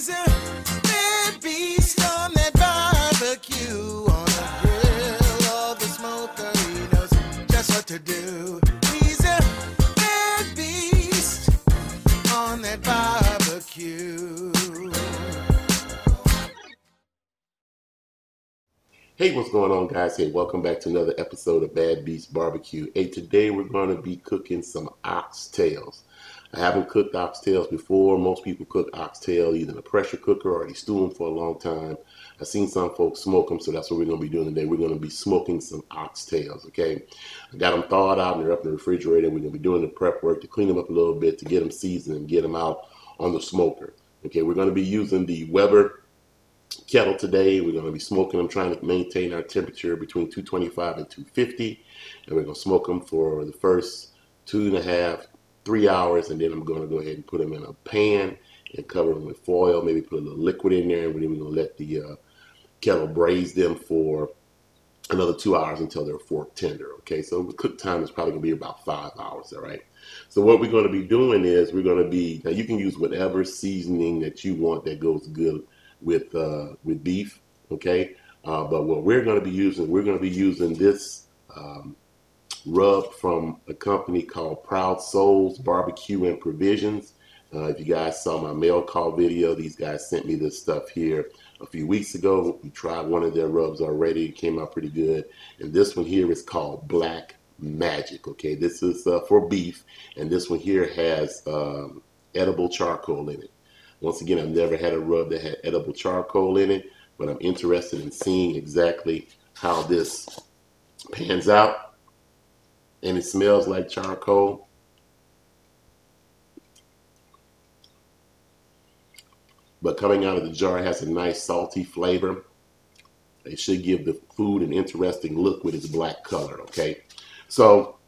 He's a bad beast on that barbecue, on the grill or the smoker. He knows just what to do. He's a bad beast on that barbecue. Hey, what's going on, guys? Hey, welcome back to another episode of Bad Beast Barbecue. Hey, today we're going to be cooking some oxtails. I haven't cooked oxtails before. Most people cook oxtail either in a pressure cooker or they stew them for a long time. I've seen some folks smoke them, so that's what we're going to be doing today. We're going to be smoking some oxtails, okay? I got them thawed out and they're up in the refrigerator. We're going to be doing the prep work to clean them up a little bit, to get them seasoned and get them out on the smoker. Okay, we're going to be using the Weber kettle today. We're going to be smoking them, trying to maintain our temperature between 225 and 250. And we're going to smoke them for the first 2.5, 3 hours, and then I'm going to go ahead and put them in a pan and cover them with foil, maybe put a little liquid in there, and then we're going to let the kettle braise them for another 2 hours until they're fork tender. Okay, so the cook time is probably going to be about 5 hours, all right? So what we're going to be doing is we're going to be, now you can use whatever seasoning that you want that goes good with beef, okay? But what we're going to be using this rub from a company called Proud Souls Barbecue and Provisions. If you guys saw my mail call video, these guys sent me this stuff here a few weeks ago. We tried one of their rubs already. It came out pretty good. And this one here is called Black Magic, okay? This is for beef, and this one here has edible charcoal in it. Once again, I've never had a rub that had edible charcoal in it, but I'm interested in seeing exactly how this pans out. And it smells like charcoal. But coming out of the jar, it has a nice salty flavor. It should give the food an interesting look with its black color, okay? So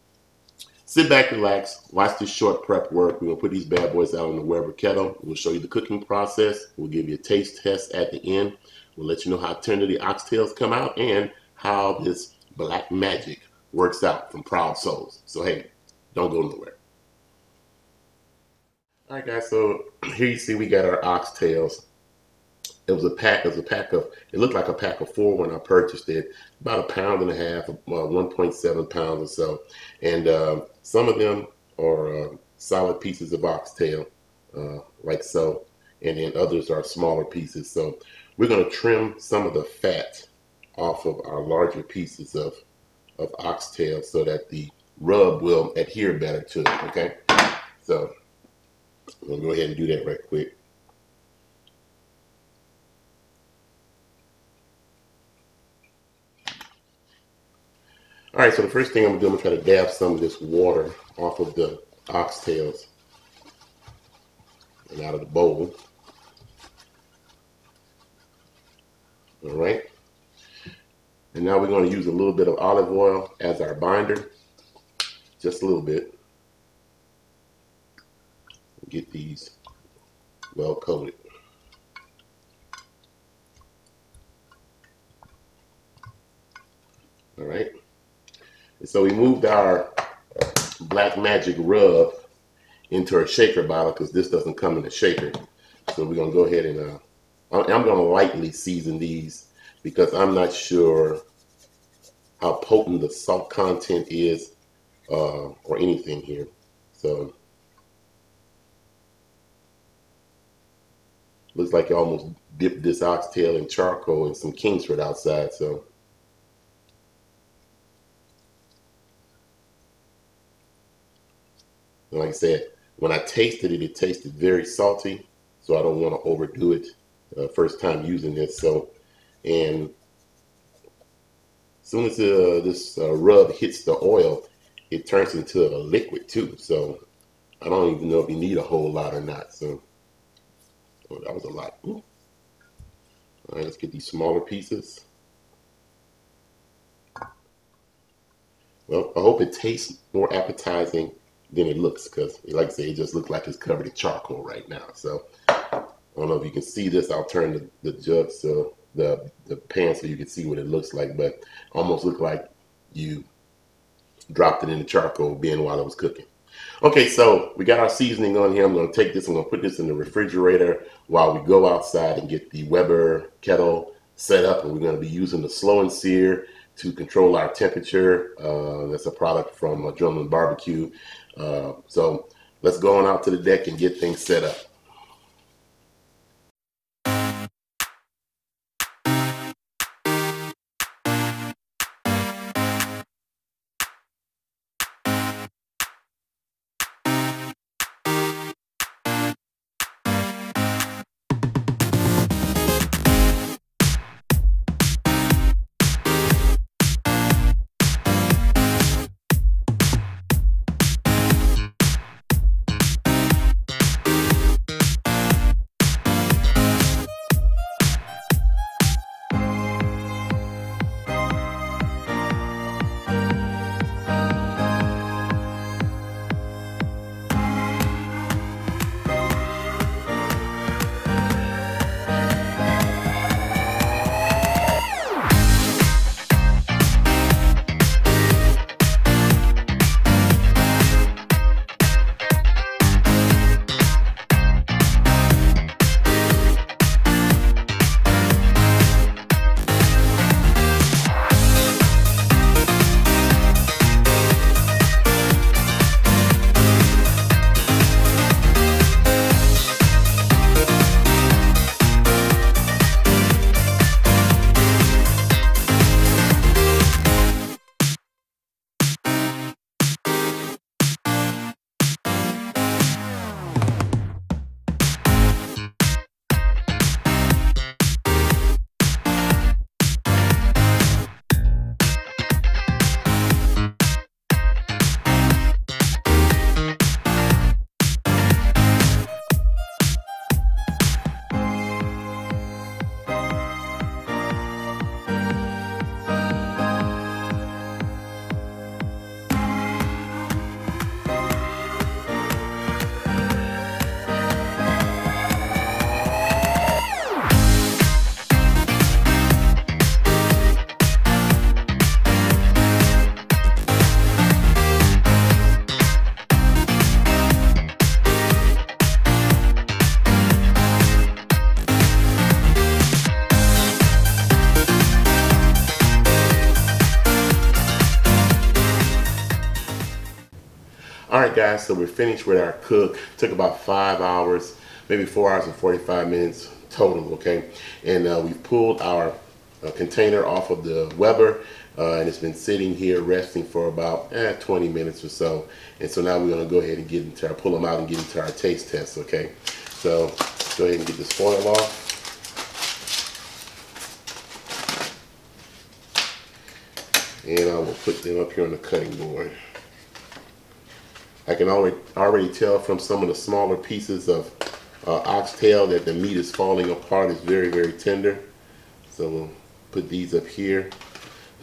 sit back, relax, watch this short prep work. We're gonna put these bad boys out on the Weber kettle. We'll show you the cooking process. We'll give you a taste test at the end. We'll let you know how tender the oxtails come out and how this Black Magic works out from Proud Souls. So hey, don't go nowhere. All right, guys, so here you see we got our oxtails. It looked like a pack of 4 when I purchased it. About 1.5 pounds, 1.7 pounds or so. And some of them are solid pieces of oxtail, like so. And then others are smaller pieces. So we're gonna trim some of the fat off of our larger pieces of oxtail so that the rub will adhere better to it, okay? So I'm gonna go ahead and do that right quick. All right, so the first thing I'm gonna do, I'm gonna try to dab some of this water off of the oxtails and out of the bowl. All right. And now we're going to use a little bit of olive oil as our binder, just a little bit. Get these well coated. All right. And so we moved our Black Magic rub into a shaker bottle because this doesn't come in a shaker. So we're going to go ahead and I'm going to lightly season these because I'm not sure how potent the salt content is or anything here. So looks like you almost dipped this oxtail in charcoal and some Kingsford outside. So like I said, when I tasted it, it tasted very salty. So I don't want to overdo it first time using this. So, and as soon as this rub hits the oil, it turns into a liquid too. So I don't even know if you need a whole lot or not. So oh, that was a lot. Ooh. All right, let's get these smaller pieces. Well, I hope it tastes more appetizing than it looks, because like I say, it just looks like it's covered in charcoal right now. So I don't know if you can see this. I'll turn the jug so the pan so you can see what it looks like, but almost look like you dropped it in the charcoal bin while it was cooking. Okay, so we got our seasoning on here. I'm going to take this, I'm going to put this in the refrigerator while we go outside and get the Weber kettle set up. And we're going to be using the slow and sear to control our temperature. That's a product from Untitled Barbecue. So let's go on out to the deck and get things set up. All right, guys, so we're finished with our cook. Took about 5 hours, maybe 4 hours and 45 minutes total, okay? And we've pulled our container off of the Weber, and it's been sitting here resting for about 20 minutes or so. And so now we're gonna go ahead and get into our, pull them out and get into our taste test, okay? So go ahead and get this foil off. And I will put them up here on the cutting board. I can already tell from some of the smaller pieces of oxtail that the meat is falling apart. It's very, very tender. So we'll put these up here.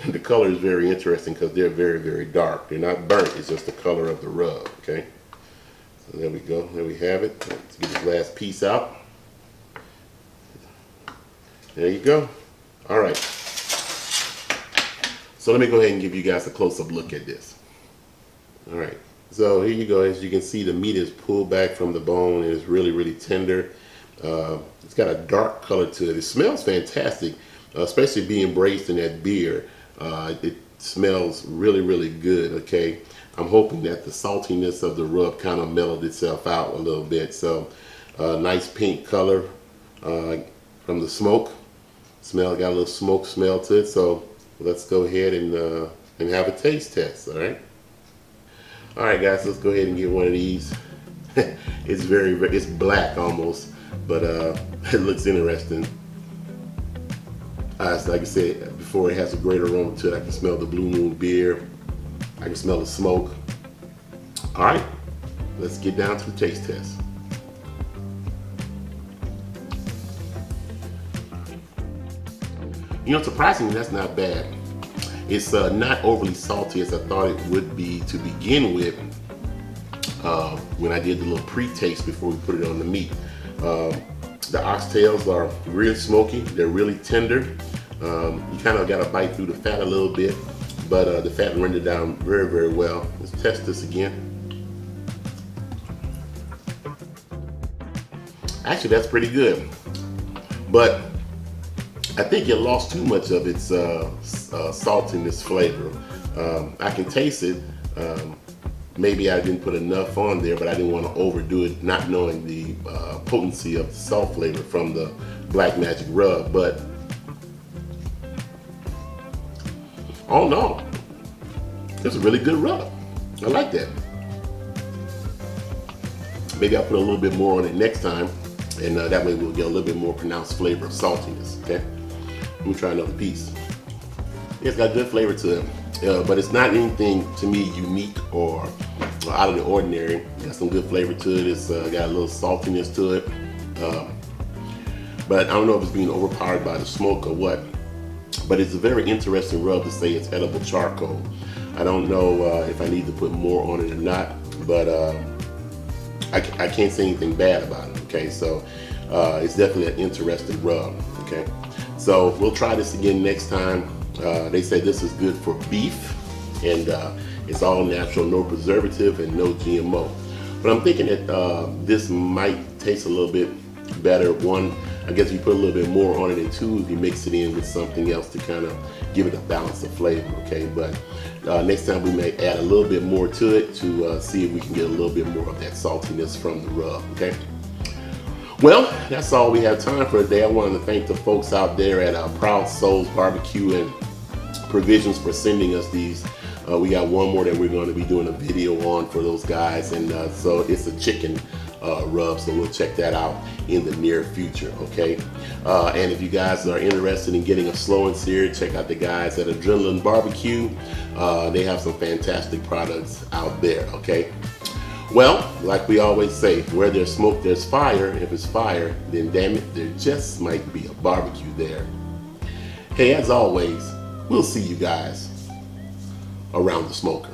The color is very interesting because they're very, very dark. They're not burnt. It's just the color of the rub, okay? So there we go. There we have it. Let's get this last piece out. There you go. All right. So let me go ahead and give you guys a close-up look at this. All right. So here you go. As you can see, the meat is pulled back from the bone and it's really, really tender. It's got a dark color to it. It smells fantastic, especially being braised in that beer. It smells really, really good, okay? I'm hoping that the saltiness of the rub kind of mellowed itself out a little bit. So nice pink color from the smoke. Got a little smoke smell to it. So let's go ahead and have a taste test, all right? All right, guys, let's go ahead and get one of these. It's black almost, but it looks interesting. Like I said before, it has a great aroma to it. I can smell the Blue Moon beer. I can smell the smoke. All right, let's get down to the taste test. You know, surprisingly, that's not bad. It's not overly salty as I thought it would be to begin with when I did the little pre-taste before we put it on the meat. The oxtails are real smoky. They're really tender. You kind of got to bite through the fat a little bit, but the fat rendered down very, very well. Let's test this again. Actually, that's pretty good. But I think it lost too much of its saltiness flavor. I can taste it. Maybe I didn't put enough on there, but I didn't want to overdo it, not knowing the potency of the salt flavor from the Black Magic rub. But oh no, it's a really good rub. I like that. Maybe I'll put a little bit more on it next time, and that way we'll get a little bit more pronounced flavor of saltiness. Okay, let me try another piece. It's got good flavor to it. But it's not anything to me unique or out of the ordinary. Got some good flavor to it. It's got a little saltiness to it. But I don't know if it's being overpowered by the smoke or what. But it's a very interesting rub to say it's edible charcoal. I don't know if I need to put more on it or not, but I can't say anything bad about it. Okay, so it's definitely an interesting rub. Okay, so we'll try this again next time. They say this is good for beef, and it's all natural, no preservative and no GMO. But I'm thinking that this might taste a little bit better. One, I guess you put a little bit more on it, and two, if you mix it in with something else to kind of give it a balance of flavor. Okay, but next time we may add a little bit more to it to see if we can get a little bit more of that saltiness from the rub. Okay. Well, that's all we have time for today. I wanted to thank the folks out there at Proud Souls Barbecue and Provisions for sending us these. We got one more that we're going to be doing a video on for those guys, and so it's a chicken rub, so we'll check that out in the near future. Okay, and if you guys are interested in getting a slow and sear, check out the guys at Adrenaline Barbecue. They have some fantastic products out there. Okay. Well, like we always say, where there's smoke, there's fire. If it's fire, then damn it, there just might be a barbecue there. Hey, as always, we'll see you guys around the smoker.